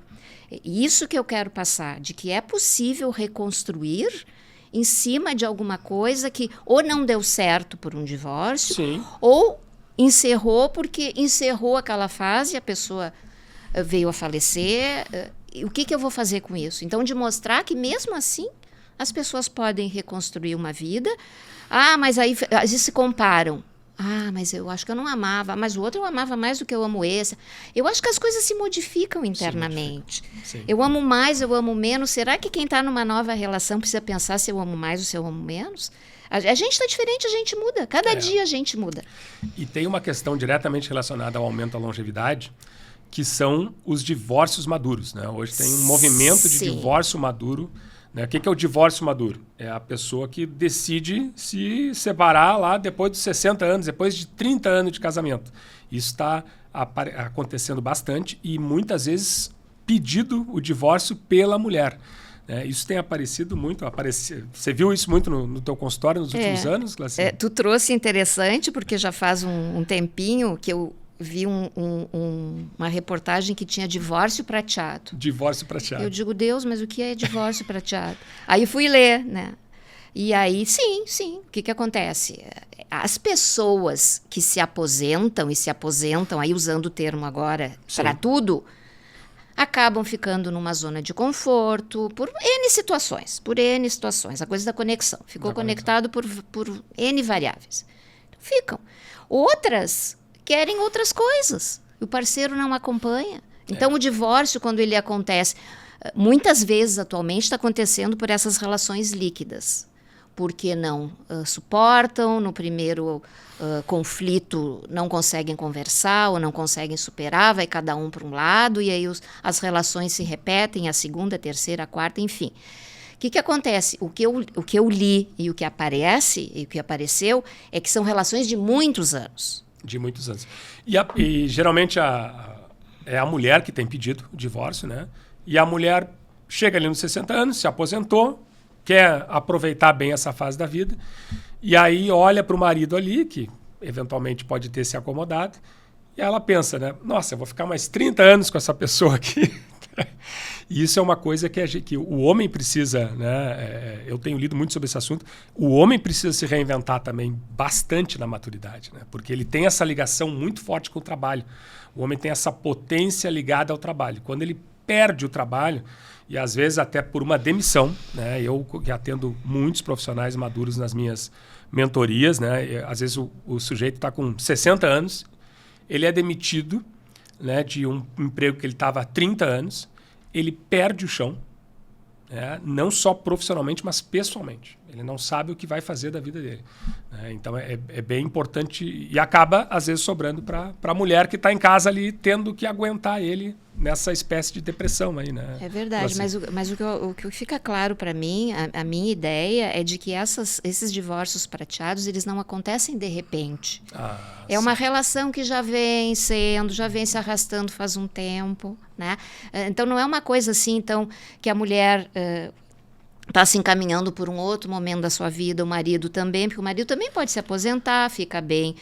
Isso que eu quero passar, de que é possível reconstruir em cima de alguma coisa que ou não deu certo por um divórcio, sim, ou encerrou porque encerrou aquela fase, a pessoa veio a falecer. O que eu vou fazer com isso? Então, de mostrar que mesmo assim as pessoas podem reconstruir uma vida. Mas aí às vezes se comparam. Mas eu acho que eu não amava, mas o outro eu amava mais do que eu amo esse. Eu acho que as coisas se modificam internamente. Sim. Eu amo mais, eu amo menos. Será que quem está numa nova relação precisa pensar se eu amo mais ou se eu amo menos? A gente está diferente, a gente muda. Cada dia a gente muda. E tem uma questão diretamente relacionada ao aumento da longevidade, que são os divórcios maduros, né? Hoje tem um movimento de divórcio maduro. Né? O que é o divórcio maduro? É a pessoa que decide se separar lá depois dos 60 anos, depois de 30 anos de casamento. Isso está acontecendo bastante e muitas vezes pedido o divórcio pela mulher. Isso tem aparecido muito. Você viu isso muito no teu consultório nos últimos anos, Glaciane? Tu trouxe interessante, porque já faz um tempinho que eu vi uma reportagem que tinha divórcio prateado. Divórcio prateado. Eu digo, Deus, mas o que é divórcio prateado? Aí fui ler, né? E aí, sim, o que acontece? As pessoas que se aposentam, aí usando o termo agora para tudo, acabam ficando numa zona de conforto por N situações. A coisa da conexão. Ficou conectado por N variáveis. Ficam. Outras querem outras coisas. O parceiro não acompanha. Então, o divórcio, quando ele acontece, muitas vezes atualmente está acontecendo por essas relações líquidas. Porque não suportam, no primeiro conflito não conseguem conversar ou não conseguem superar, vai cada um para um lado e aí as relações se repetem, a segunda, a terceira, a quarta, enfim. O que acontece? O que eu li e o que aparece e o que apareceu é que são relações de muitos anos. De muitos anos. E geralmente é a mulher que tem pedido o divórcio, né? E a mulher chega ali nos 60 anos, se aposentou, quer aproveitar bem essa fase da vida, e aí olha para o marido ali, que eventualmente pode ter se acomodado, e ela pensa, né? Nossa, eu vou ficar mais 30 anos com essa pessoa aqui. E isso é uma coisa que o homem precisa, né? Eu tenho lido muito sobre esse assunto. O homem precisa se reinventar também bastante na maturidade, né? Porque ele tem essa ligação muito forte com o trabalho. O homem tem essa potência ligada ao trabalho. Quando ele perde o trabalho, e às vezes até por uma demissão, né? Eu que atendo muitos profissionais maduros nas minhas mentorias, né? Às vezes o sujeito está com 60 anos, ele é demitido, né, de um emprego que ele estava há 30 anos, ele perde o chão, né, não só profissionalmente, mas pessoalmente. Ele não sabe o que vai fazer da vida dele. Né? Então, é bem importante e acaba, às vezes, sobrando para a mulher que está em casa ali, tendo que aguentar ele nessa espécie de depressão aí, né? É verdade, mas o que fica claro para mim, a minha ideia é de que esses divórcios prateados, eles não acontecem de repente. É uma relação que já vem se arrastando faz um tempo, né? Então não é uma coisa assim, então, que a mulher está se encaminhando por um outro momento da sua vida, o marido também, porque o marido também pode se aposentar, fica bem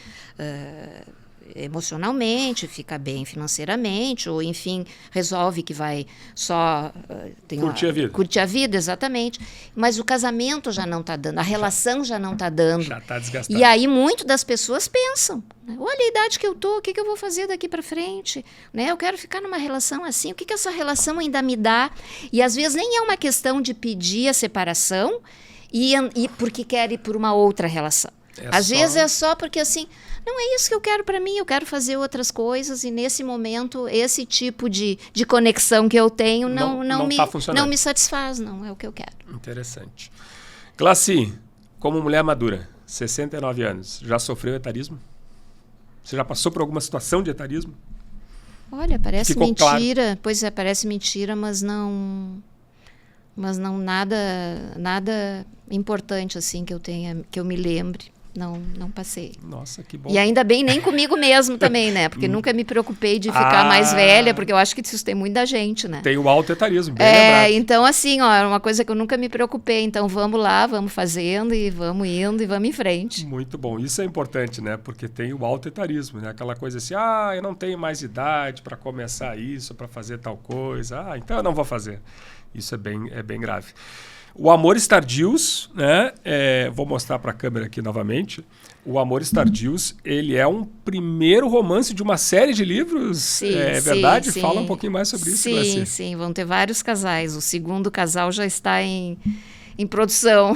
emocionalmente, fica bem financeiramente, ou enfim, resolve que vai só curtir a vida, exatamente. Mas o casamento já não está dando, a relação já não está dando. Já está desgastado. E aí muito das pessoas pensam, né? Olha a idade que eu tô, o que eu vou fazer daqui para frente? Né? Eu quero ficar numa relação assim, o que essa relação ainda me dá? E às vezes nem é uma questão de pedir a separação e porque quer ir por uma outra relação. Às vezes é só porque assim, não é isso que eu quero para mim, eu quero fazer outras coisas e nesse momento esse tipo de conexão que eu tenho não me satisfaz, não é o que eu quero. Interessante. Glaci, como mulher madura, 69 anos, já sofreu etarismo? Você já passou por alguma situação de etarismo? Olha, parece Ficou mentira, claro. Pois é, parece mentira, mas não nada importante assim que eu me lembre. Não passei. Nossa, que bom. E ainda bem, nem comigo mesmo também, né? Porque nunca me preocupei de ficar mais velha, porque eu acho que isso tem muita gente, né? Tem o autoetarismo, bem lembrado. Então assim, ó, é uma coisa que eu nunca me preocupei. Então vamos lá, vamos fazendo e vamos indo e vamos em frente. Muito bom. Isso é importante, né? Porque tem o autoetarismo, né? Aquela coisa assim, eu não tenho mais idade para começar isso, para fazer tal coisa. Então eu não vou fazer. Isso é bem grave. O Amores Tardios, né? Vou mostrar para a câmera aqui novamente. O Amores Tardios, ele é um primeiro romance de uma série de livros, sim, verdade? Sim. Fala um pouquinho mais sobre isso, Glaci. Sim, vão ter vários casais. O segundo casal já está em produção.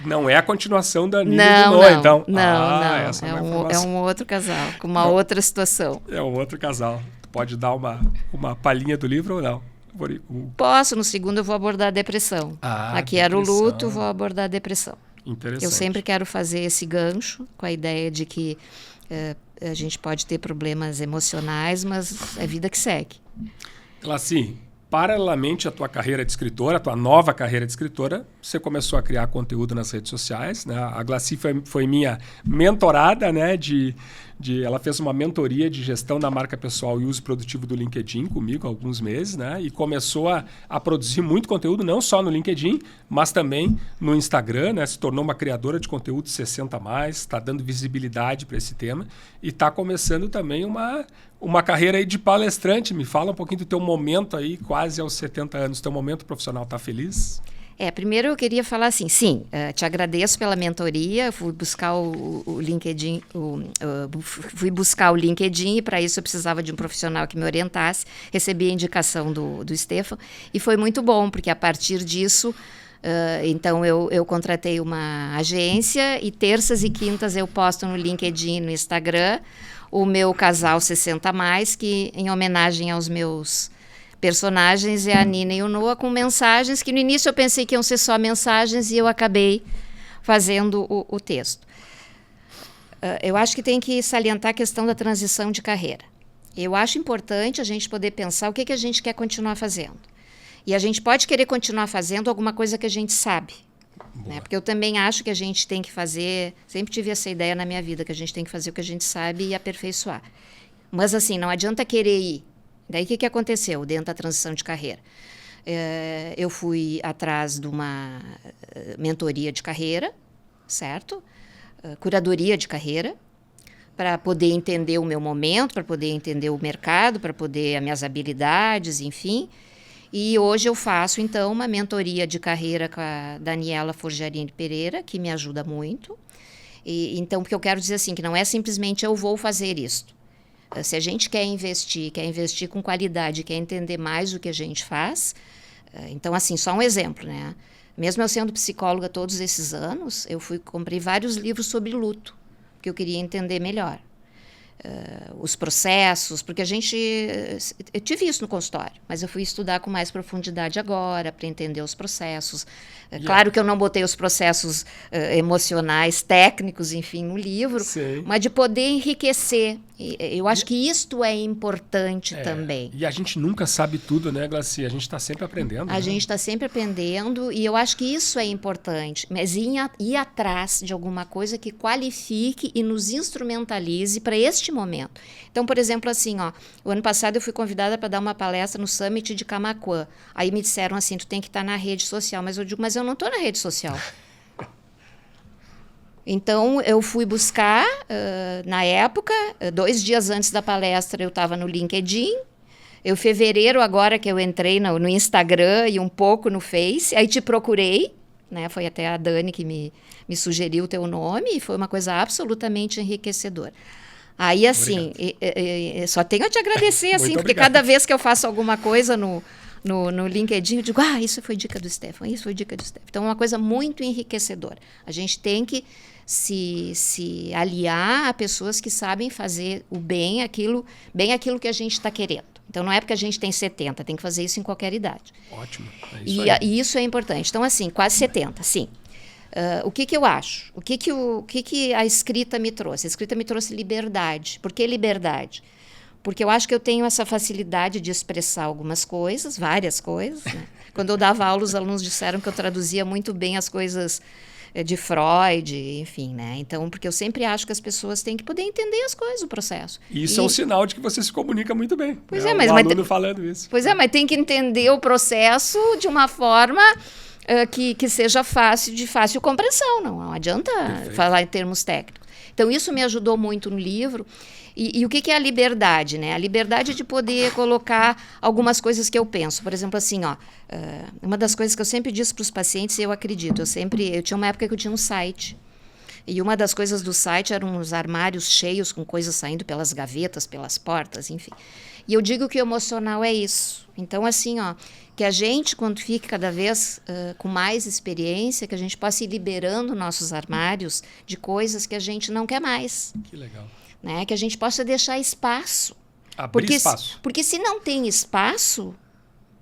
Não é a continuação da Nina e do Noah, então? Não. Essa É um outro casal, com uma outra situação. É um outro casal. Tu pode dar uma palhinha do livro ou não? Posso, no segundo eu vou abordar a depressão. Aqui era o luto, vou abordar a depressão. Interessante. Eu sempre quero fazer esse gancho com a ideia de que a gente pode ter problemas emocionais, mas é vida que segue. Glaci, paralelamente à tua carreira de escritora, a tua nova carreira de escritora, você começou a criar conteúdo nas redes sociais, né? A Glaci foi minha mentorada, né? Ela fez uma mentoria de gestão da marca pessoal e uso produtivo do LinkedIn comigo há alguns meses, né? E começou a produzir muito conteúdo, não só no LinkedIn, mas também no Instagram, né? Se tornou uma criadora de conteúdo 60+, está dando visibilidade para esse tema e está começando também uma carreira aí de palestrante. Me fala um pouquinho do teu momento aí, quase aos 70 anos. Teu momento profissional está feliz? Primeiro eu queria falar assim, te agradeço pela mentoria, fui buscar o LinkedIn, fui buscar o LinkedIn e para isso eu precisava de um profissional que me orientasse, recebi a indicação do Stefan e foi muito bom, porque a partir disso, então eu contratei uma agência e terças e quintas eu posto no LinkedIn, no Instagram, o meu casal 60+, que em homenagem aos meus personagens é a Nina e o Noah, com mensagens que no início eu pensei que iam ser só mensagens e eu acabei fazendo o texto. Eu acho que tem que salientar a questão da transição de carreira. Eu acho importante a gente poder pensar o que a gente quer continuar fazendo. E a gente pode querer continuar fazendo alguma coisa que a gente sabe. Né? Porque eu também acho que a gente tem que fazer, sempre tive essa ideia na minha vida, que a gente tem que fazer o que a gente sabe e aperfeiçoar. Mas assim, não adianta querer ir. Daí o que aconteceu dentro da transição de carreira? Eu fui atrás de uma mentoria de carreira, certo? Curadoria de carreira, para poder entender o meu momento, para poder entender o mercado, para poder as minhas habilidades, enfim. E hoje eu faço, então, uma mentoria de carreira com a Daniela Forgiarini Pereira, que me ajuda muito. Então, porque eu quero dizer assim, que não é simplesmente eu vou fazer isto. Se a gente quer investir com qualidade, quer entender mais o que a gente faz, então, assim, só um exemplo, né? Mesmo eu sendo psicóloga todos esses anos, comprei vários livros sobre luto, porque eu queria entender melhor. Os processos, porque eu tive isso no consultório, mas eu fui estudar com mais profundidade agora, para entender os processos. Claro que eu não botei os processos emocionais, técnicos, enfim, no livro, mas de poder enriquecer Eu acho que isto é importante também. E a gente nunca sabe tudo, né, Glaci? A gente está sempre aprendendo. A gente está sempre aprendendo e eu acho que isso é importante. Mas ir atrás de alguma coisa que qualifique e nos instrumentalize para este momento. Então, por exemplo, assim, o ano passado eu fui convidada para dar uma palestra no Summit de Camaquã. Aí me disseram assim, tu tem que estar na rede social. Mas eu digo, mas eu não estou na rede social. Então, eu fui buscar, na época, 2 dias antes da palestra, eu estava no LinkedIn. Em fevereiro, agora que eu entrei no Instagram e um pouco no Face, aí te procurei, né? Foi até a Dani que me sugeriu o teu nome e foi uma coisa absolutamente enriquecedora. Aí, assim, só tenho a te agradecer, assim, porque cada vez que eu faço alguma coisa no LinkedIn, eu digo, isso foi dica do Stefan, isso foi dica do Stefan. Então, é uma coisa muito enriquecedora. A gente tem que se aliar a pessoas que sabem fazer o bem aquilo que a gente está querendo. Então, não é porque a gente tem 70, tem que fazer isso em qualquer idade. Ótimo. E isso é importante. Então, assim, quase 70, sim. O que eu acho? O que a escrita me trouxe? A escrita me trouxe liberdade. Por que liberdade? Porque eu acho que eu tenho essa facilidade de expressar algumas coisas, várias coisas. Né? Quando eu dava aula, os alunos disseram que eu traduzia muito bem as coisas de Freud, enfim, né? Então, porque eu sempre acho que as pessoas têm que poder entender as coisas, o processo. Isso é um sinal de que você se comunica muito bem. Pois mas o aluno falando isso. Pois mas tem que entender o processo de uma forma que seja de fácil compreensão. Não adianta falar em termos técnicos. Então, isso me ajudou muito no livro. E o que é a liberdade, né? A liberdade de poder colocar algumas coisas que eu penso. Por exemplo, assim, uma das coisas que eu sempre disse para os pacientes, e eu acredito, eu tinha uma época que eu tinha um site. E uma das coisas do site eram os armários cheios com coisas saindo pelas gavetas, pelas portas, enfim. E eu digo que o emocional é isso. Então, assim, que a gente, quando fique cada vez com mais experiência, que a gente possa ir liberando nossos armários de coisas que a gente não quer mais. Que legal. Né? Que a gente possa deixar espaço. Abrir espaço. Porque se não tem espaço,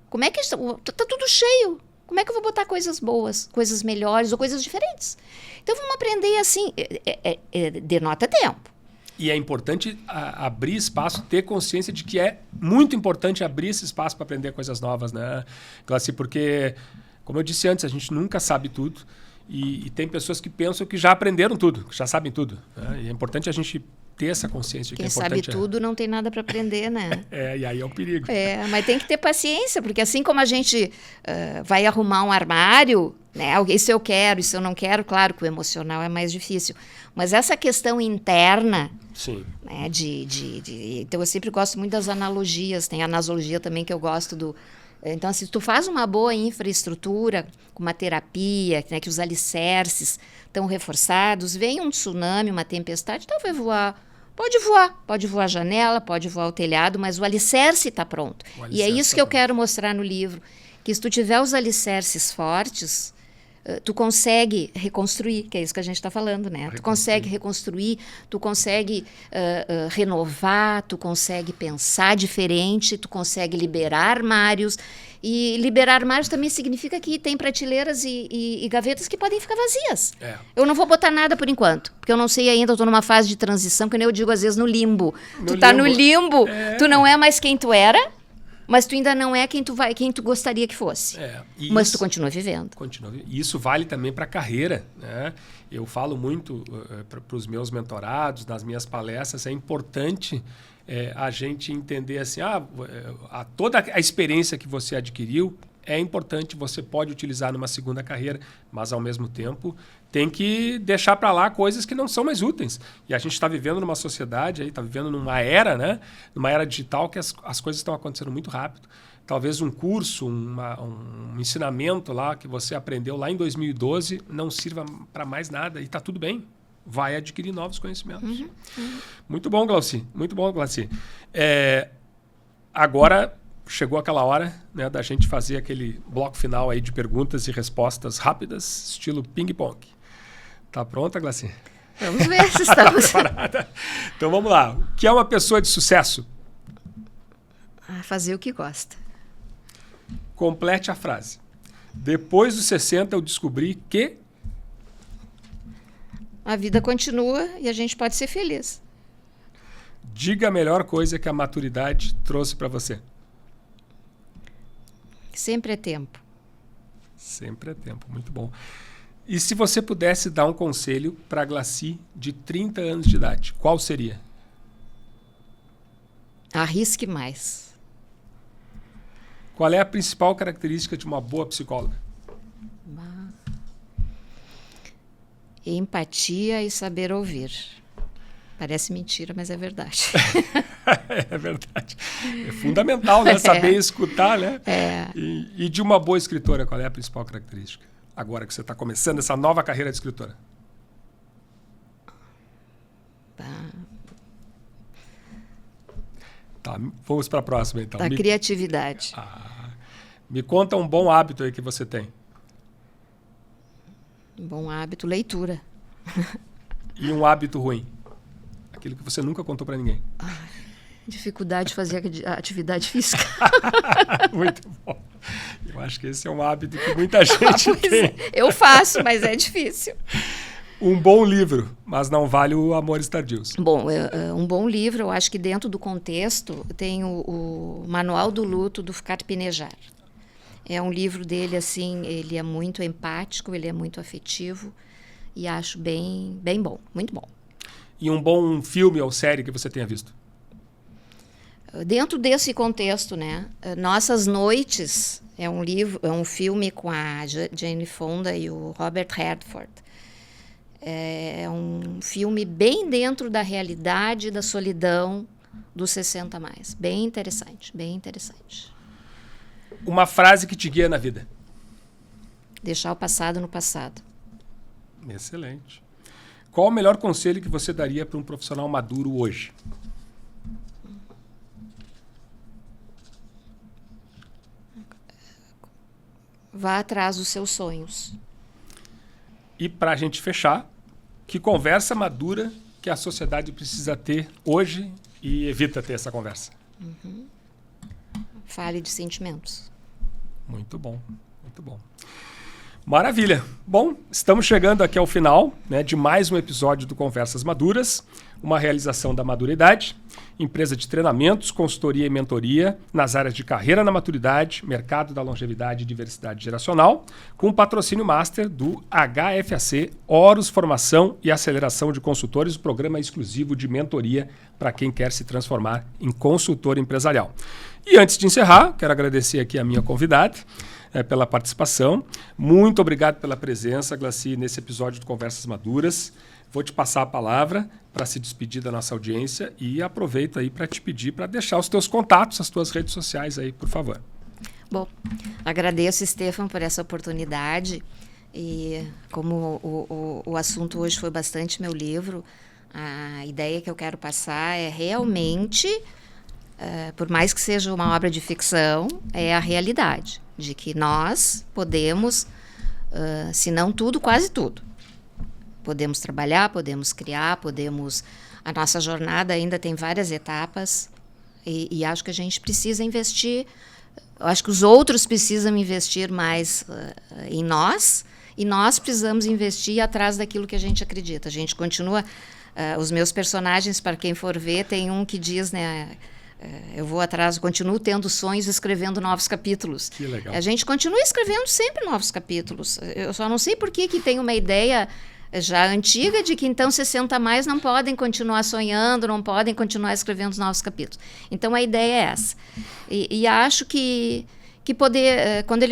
como é que... Tá tudo cheio. Como é que eu vou botar coisas boas, coisas melhores ou coisas diferentes? Então, vamos aprender assim. Denota tempo. E é importante abrir espaço, ter consciência de que é muito importante abrir esse espaço para aprender coisas novas, né, Glaci? Porque, como eu disse antes, a gente nunca sabe tudo. E tem pessoas que pensam que já aprenderam tudo, que já sabem tudo. Né? E é importante a gente ter essa consciência. Quem sabe tudo não tem nada para aprender, né? E aí é um perigo. Mas tem que ter paciência, porque assim como a gente vai arrumar um armário, né? Isso eu quero, isso eu não quero, claro que o emocional é mais difícil. Mas essa questão interna, sim, né? Então eu sempre gosto muito das analogias, tem a nasologia também que eu gosto do... Então, se tu faz uma boa infraestrutura, com uma terapia, né, que os alicerces estão reforçados, vem um tsunami, uma tempestade, então vai voar. Pode voar a janela, pode voar o telhado, mas o alicerce está pronto. E é isso que eu quero mostrar no livro, que se tu tiver os alicerces fortes, tu consegue reconstruir, que é isso que a gente está falando, né? Tu consegue reconstruir, tu consegue renovar, tu consegue pensar diferente, tu consegue liberar armários. E liberar armários também significa que tem prateleiras e gavetas que podem ficar vazias. Eu não vou botar nada por enquanto, porque eu não sei ainda, eu estou numa fase de transição, que nem eu digo às vezes no limbo. Tu está no limbo, tu não é mais quem tu era, mas tu ainda não é quem tu gostaria que fosse. Mas tu continua vivendo. E isso vale também para a carreira, né? Eu falo muito para os meus mentorados, nas minhas palestras, é importante a gente entender assim, toda a experiência que você adquiriu é importante, você pode utilizar numa segunda carreira, mas ao mesmo tempo tem que deixar para lá coisas que não são mais úteis. E a gente está vivendo numa sociedade, está vivendo numa era, né? Numa era digital que as coisas estão acontecendo muito rápido. Talvez um curso, um ensinamento lá que você aprendeu lá em 2012 não sirva para mais nada e está tudo bem. Vai adquirir novos conhecimentos. Muito bom, Glaci. Muito bom, Glaci. Agora chegou aquela hora, né, da gente fazer aquele bloco final aí de perguntas e respostas rápidas, estilo ping-pong. Tá pronta, Glaci? Vamos ver se estamos... preparada. Então vamos lá. O que é uma pessoa de sucesso? Fazer o que gosta. Complete a frase. Depois dos 60 eu descobri que... A vida continua e a gente pode ser feliz. Diga a melhor coisa que a maturidade trouxe para você. Sempre é tempo. Sempre é tempo, muito bom. E se você pudesse dar um conselho para a Glaci de 30 anos de idade, qual seria? Arrisque mais. Qual é a principal característica de uma boa psicóloga? Empatia e saber ouvir. Parece mentira, mas é verdade. É verdade. É fundamental, né? Saber escutar, né? É. E de uma boa escritora, qual é a principal característica? Agora que você está começando essa nova carreira de escritora. Tá, vamos para a próxima, então. A criatividade. Me conta um bom hábito aí que você tem. Um bom hábito, leitura. E um hábito ruim. Aquilo que você nunca contou para ninguém. Dificuldade de fazer atividade física. Muito bom. Eu acho que esse é um hábito que muita gente tem. Eu faço, mas é difícil. Um bom livro, mas não vale o Amores Tardios. Bom, um bom livro, eu acho que dentro do contexto tem o Manual do Luto do Carpinejar. É um livro dele, assim, ele é muito empático, ele é muito afetivo e acho bem bom, muito bom. E um bom filme ou série que você tenha visto? Dentro desse contexto, né? Nossas Noites é um filme com a Jane Fonda e o Robert Redford. É um filme bem dentro da realidade da solidão dos 60 mais. Bem interessante, bem interessante. Uma frase que te guia na vida? Deixar o passado no passado. Excelente. Qual o melhor conselho que você daria para um profissional maduro hoje? Vá atrás dos seus sonhos. E para a gente fechar, que conversa madura que a sociedade precisa ter hoje e evita ter essa conversa? Fale de sentimentos. Muito bom, muito bom. Maravilha. Bom, estamos chegando aqui ao final, né, de mais um episódio do Conversas Maduras, uma realização da Maduridade, empresa de treinamentos, consultoria e mentoria nas áreas de carreira na maturidade, mercado da longevidade e diversidade geracional, com o patrocínio master do HFAC, Horus Formação e Aceleração de Consultores, o programa exclusivo de mentoria para quem quer se transformar em consultor empresarial. E antes de encerrar, quero agradecer aqui a minha convidada, pela participação. Muito obrigado pela presença, Glaci, nesse episódio do Conversas Maduras. Vou te passar a palavra para se despedir da nossa audiência e aproveito aí para te pedir para deixar os teus contatos, as tuas redes sociais aí, por favor. Bom, agradeço, Stefan, por essa oportunidade. E como o assunto hoje foi bastante meu livro, a ideia que eu quero passar é realmente, por mais que seja uma obra de ficção, é a realidade de que nós podemos, se não tudo, quase tudo. Podemos trabalhar, podemos criar, a nossa jornada ainda tem várias etapas e acho que a gente precisa investir, eu acho que os outros precisam investir mais em nós e nós precisamos investir atrás daquilo que a gente acredita. A gente continua, os meus personagens, para quem for ver, tem um que diz, né... eu vou atrás, continuo tendo sonhos, escrevendo novos capítulos. Que legal. A gente continua escrevendo sempre novos capítulos. Eu só não sei por que tem uma ideia já antiga de que então 60 mais não podem continuar sonhando, não podem continuar escrevendo novos capítulos. Então a ideia é essa. E acho que poder, quando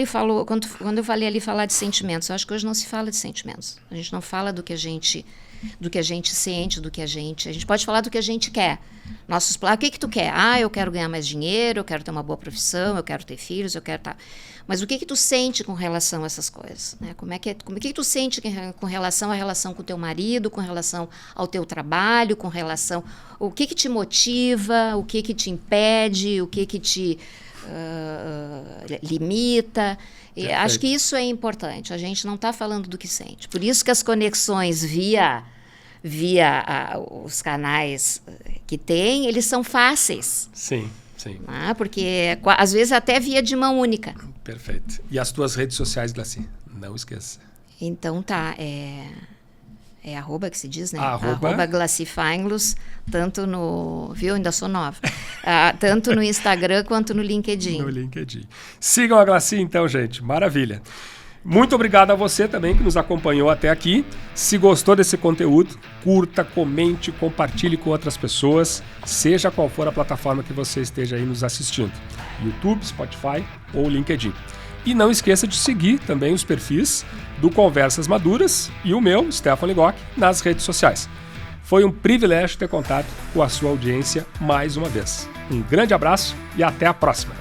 eu falei ali falar de sentimentos, eu acho que hoje não se fala de sentimentos. A gente não fala do que a gente sente, a gente pode falar do que a gente quer. Nossos planos, o que tu quer? Eu quero ganhar mais dinheiro, eu quero ter uma boa profissão, eu quero ter filhos, eu quero Mas o que tu sente com relação a essas coisas? Né? Como é que tu sente com relação à relação com o teu marido, com relação ao teu trabalho, com relação... O que te motiva, o que te impede, o que te limita... Acho que isso é importante. A gente não está falando do que sente. Por isso que as conexões via os canais que tem, eles são fáceis. Sim. Porque às vezes até via de mão única. Perfeito. E as tuas redes sociais, Glaci? Não esqueça. Então tá. É arroba que se diz, né? Arroba Glaci Feinlos, tanto no... Viu? Ainda sou nova. Tanto no Instagram quanto no LinkedIn. No LinkedIn. Sigam a Glaci então, gente. Maravilha. Muito obrigado a você também que nos acompanhou até aqui. Se gostou desse conteúdo, curta, comente, compartilhe com outras pessoas, seja qual for a plataforma que você esteja aí nos assistindo. YouTube, Spotify ou LinkedIn. E não esqueça de seguir também os perfis do Conversas Maduras e o meu, Stefan Ligoc, nas redes sociais. Foi um privilégio ter contato com a sua audiência mais uma vez. Um grande abraço e até a próxima.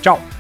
Tchau!